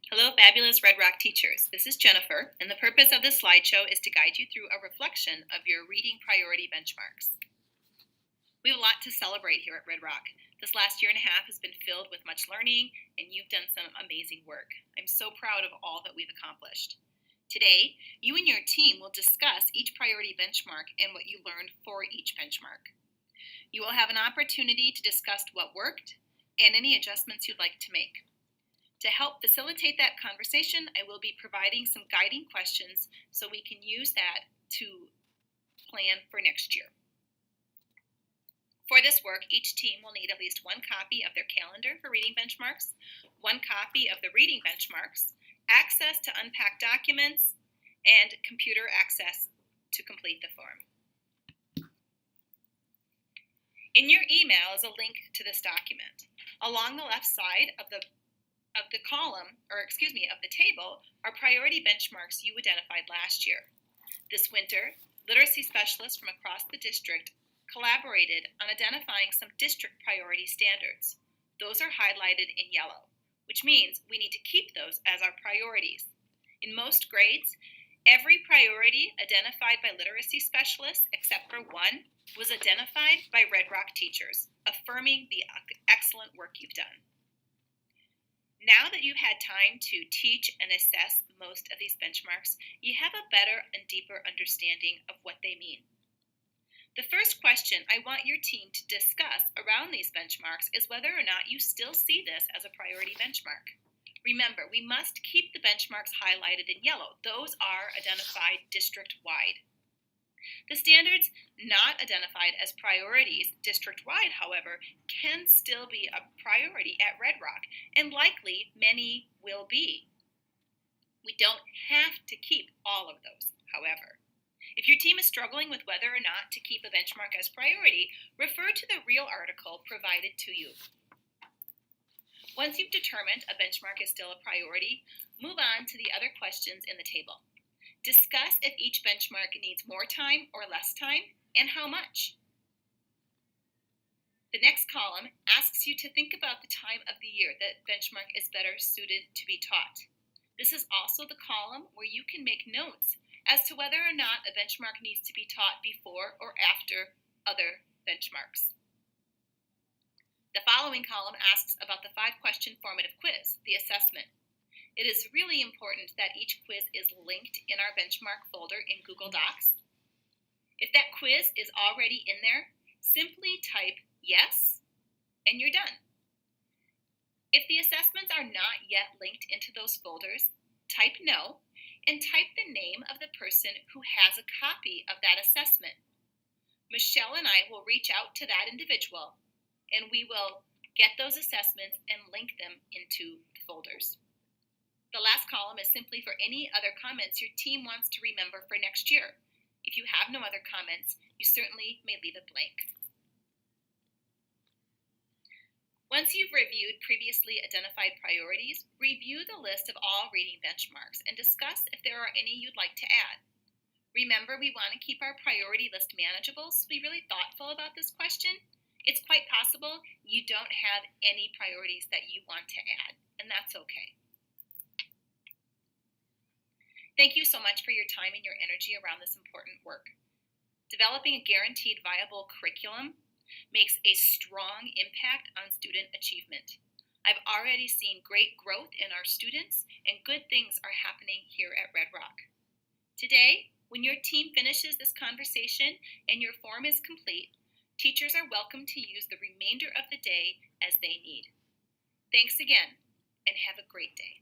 Hello, fabulous Red Rock teachers. This is Jennifer, and the purpose of this slideshow is to guide you through a reflection of your reading priority benchmarks. We have a lot to celebrate here at Red Rock. This last year and a half has been filled with much learning, and you've done some amazing work. I'm so proud of all that we've accomplished. Today, you and your team will discuss each priority benchmark and what you learned for each benchmark. You will have an opportunity to discuss what worked and any adjustments you'd like to make. To help facilitate that conversation, I will be providing some guiding questions so we can use that to plan for next year. For this work, each team will need at least one copy of their calendar for reading benchmarks, one copy of the reading benchmarks, access to unpacked documents, and computer access to complete the form. In your email is a link to this document. Along the left side of the table are priority benchmarks you identified last year. This winter, literacy specialists from across the district collaborated on identifying some district priority standards. Those are highlighted in yellow, which means we need to keep those as our priorities. In most grades, every priority identified by literacy specialists, except for one, was identified by Red Rock teachers, affirming the excellent work you've done. Now that you've had time to teach and assess most of these benchmarks, you have a better and deeper understanding of what they mean. The first question I want your team to discuss around these benchmarks is whether or not you still see this as a priority benchmark. Remember, we must keep the benchmarks highlighted in yellow. Those are identified district-wide. The standards not identified as priorities district-wide, however, can still be a priority at Red Rock, and likely many will be. We don't have to keep all of those, however. If your team is struggling with whether or not to keep a benchmark as priority, refer to the real article provided to you. Once you've determined a benchmark is still a priority, move on to the other questions in the table. Discuss if each benchmark needs more time or less time, and how much. The next column asks you to think about the time of the year that benchmark is better suited to be taught. This is also the column where you can make notes as to whether or not a benchmark needs to be taught before or after other benchmarks. The following column asks about the 5-question formative quiz, the assessment. It is really important that each quiz is linked in our benchmark folder in Google Docs. If that quiz is already in there, simply type yes, and you're done. If the assessments are not yet linked into those folders, type no, and type the name of the person who has a copy of that assessment. Michelle and I will reach out to that individual, and we will get those assessments and link them into the folders. The last column is simply for any other comments your team wants to remember for next year. If you have no other comments, you certainly may leave it blank. Once you've reviewed previously identified priorities, review the list of all reading benchmarks and discuss if there are any you'd like to add. Remember, we want to keep our priority list manageable, so be really thoughtful about this question. It's quite possible you don't have any priorities that you want to add, and that's okay. Thank you so much for your time and your energy around this important work. Developing a guaranteed viable curriculum makes a strong impact on student achievement. I've already seen great growth in our students, and good things are happening here at Red Rock. Today, when your team finishes this conversation and your form is complete, teachers are welcome to use the remainder of the day as they need. Thanks again, and have a great day.